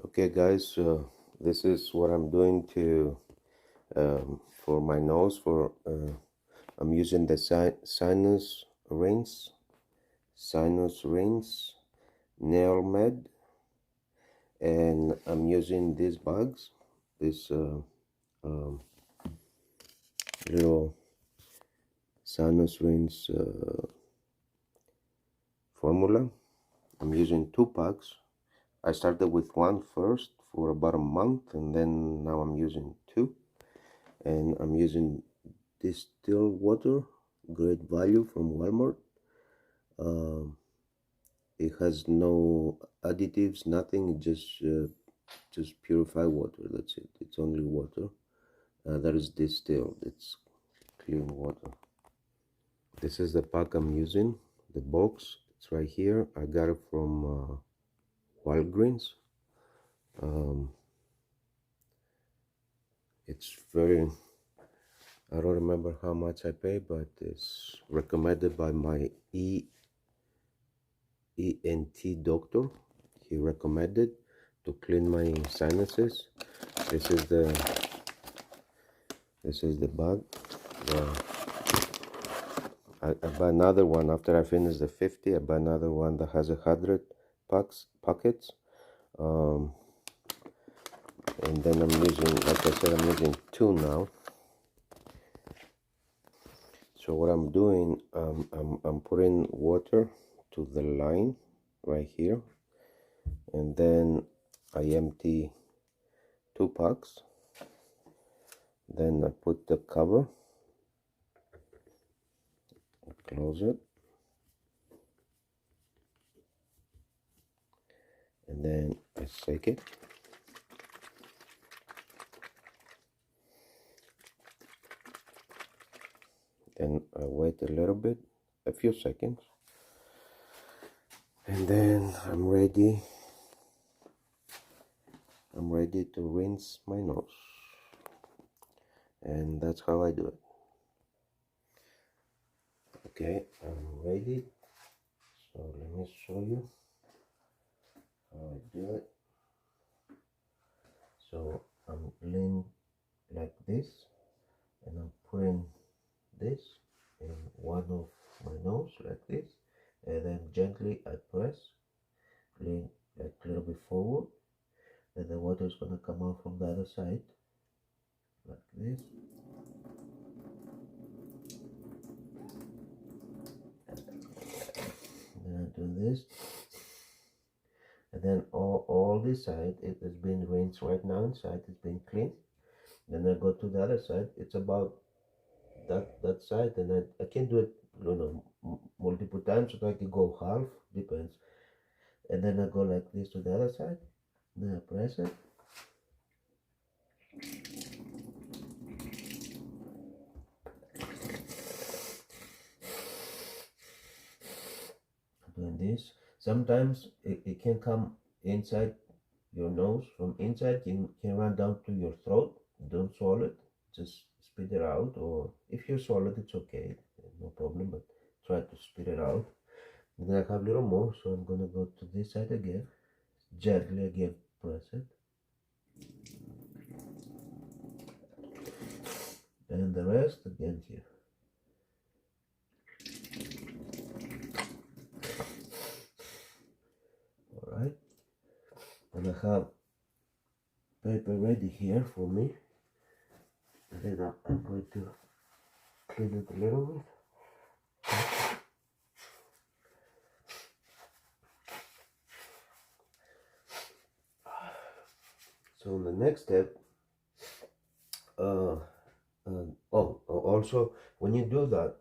Okay, guys, this is what I'm doing to for my nose. I'm using the sinus rinse, NeilMed, and I'm using these bags, this um, little sinus rinse formula. I'm using 2 packs. I started with one first for about a month, and then now I'm using 2, and I'm using distilled water, great value from Walmart. Um, it has no additives, nothing. It just purified water. That's it. It's only water that is distilled. It's clean water. This is the pack I'm using. The box. It's right here. I got it from Walgreens. Um, it's very. I don't remember how much I pay, but it's recommended by my ENT doctor. He recommended to clean my sinuses. This is the bag. I buy another one after I finish the 50. I buy another one that has 100 pockets. And then I'm using, like I said, I'm using 2 now. So what I'm doing, I'm putting water to the line right here, and then I empty 2 packs. Then I put the cover, close it, and then I shake it. Then I wait a little bit, a few seconds, and then I'm ready to rinse my nose. And that's how I do it. Okay, I'm ready. So let me show you how I do it. So I'm leaning like this, and I'm putting this in one of my nose like this, and then gently I press, lean like a little bit forward, and the water is gonna come out from the other side like this. And then I do this, and then all this side it has been rinsed right now. Inside it's been clean. Then I go to the other side. It's about that side, and I can do it, multiple times. So I can go half, depends. And then I go like this to the other side. Then I press it. Doing this. Sometimes it can come inside your nose. From inside can run down to your throat. Don't swallow it, just spit it out. Or if you swallow it, it's okay, no problem, but try to spit it out. And then I have a little more, so I'm gonna go to this side again, gently again press it, and the rest again here. All right, and I have paper ready here for me, and then I'm going to clean it a little bit. So the next step, also when you do that,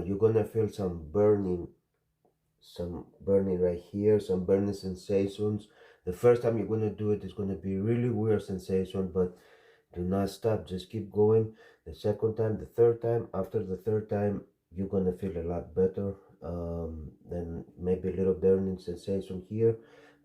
you're gonna feel some burning right here, some burning sensations. The first time you're gonna do it is gonna be really weird sensation, but do not stop, just keep going. The second time, the third time, after the third time, you're gonna feel a lot better. Then maybe a little burning sensation here,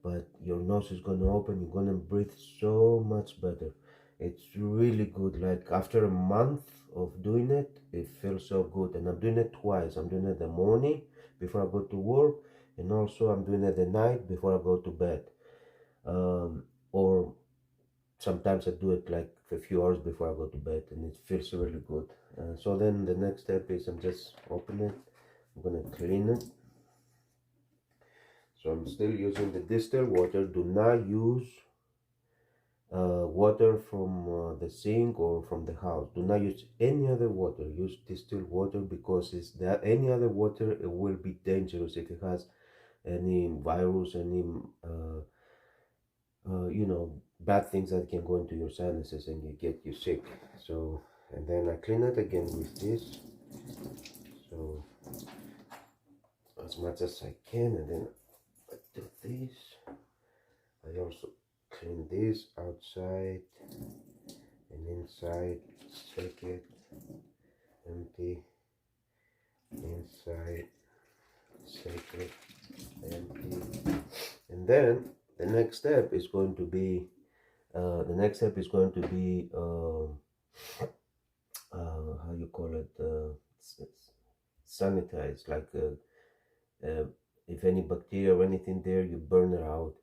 but your nose is gonna open. You're gonna breathe so much better. It's really good. Like after a month of doing it, it feels so good. And I'm doing it twice. I'm doing it in the morning before I go to work, and also I'm doing it at night before I go to bed. sometimes I do it like a few hours before I go to bed, and it feels really good. So then the next step is I'm just open it. I'm gonna clean it. So I'm still using the distilled water. Do not use water from the sink or from the house. Do not use any other water. Use distilled water, because it's that any other water, it will be dangerous if it has any virus, any you know, bad things that can go into your sinuses and you get you sick. So, and then I clean it again with this, so as much as I can, and then I do this. I also clean this outside and inside. Shake it, empty, inside, shake it, empty. And then the next step is going to be how you call it, sanitize, like if any bacteria or anything there, you burn it out.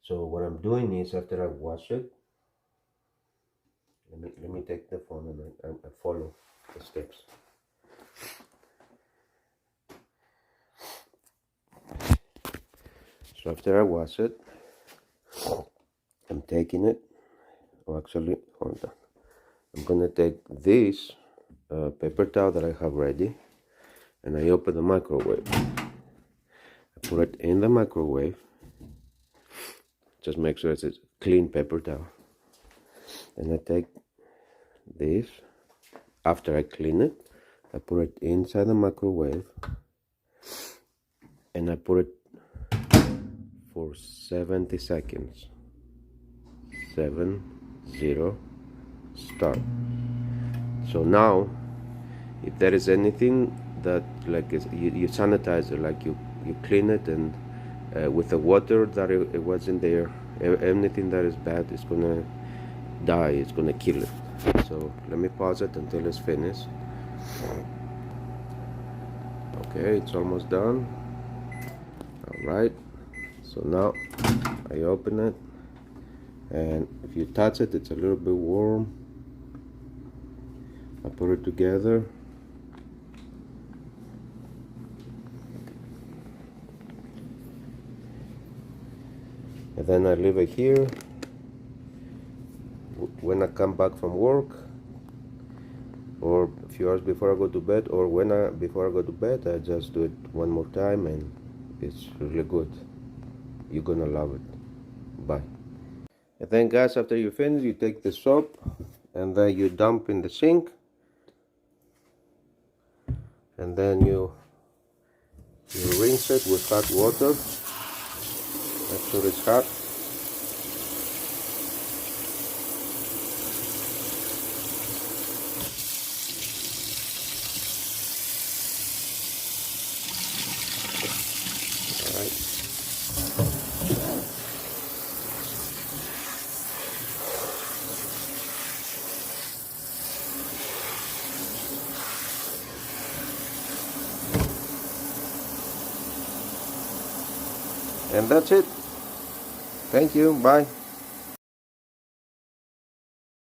So what I'm doing is, after I wash it, let me take the phone and I follow the steps. So after I wash it, I'm taking it, or actually, hold on, I'm gonna take this paper towel that I have ready, and I open the microwave. I put it in the microwave. Just make sure it's a clean paper towel. And I take this. After I clean it, I put it inside the microwave, and I put it for 70 seconds. 7, 0, start. So now, if there is anything that, like, you sanitize it, like you clean it, and with the water that it was in there, anything that is bad is gonna die, it's gonna kill it. So let me pause it until it's finished. Okay, it's almost done. All right, so now I open it, and if you touch it, it's a little bit warm. I put it together. And then I leave it here. When I come back from work, or a few hours before I go to bed, or before I go to bed, I just do it one more time, and it's really good. You're gonna love it. Bye. And then, guys, after you finish, you take the soap and then you dump in the sink, and then you rinse it with hot water. Make sure it's hot. And that's it. Thank you. Bye.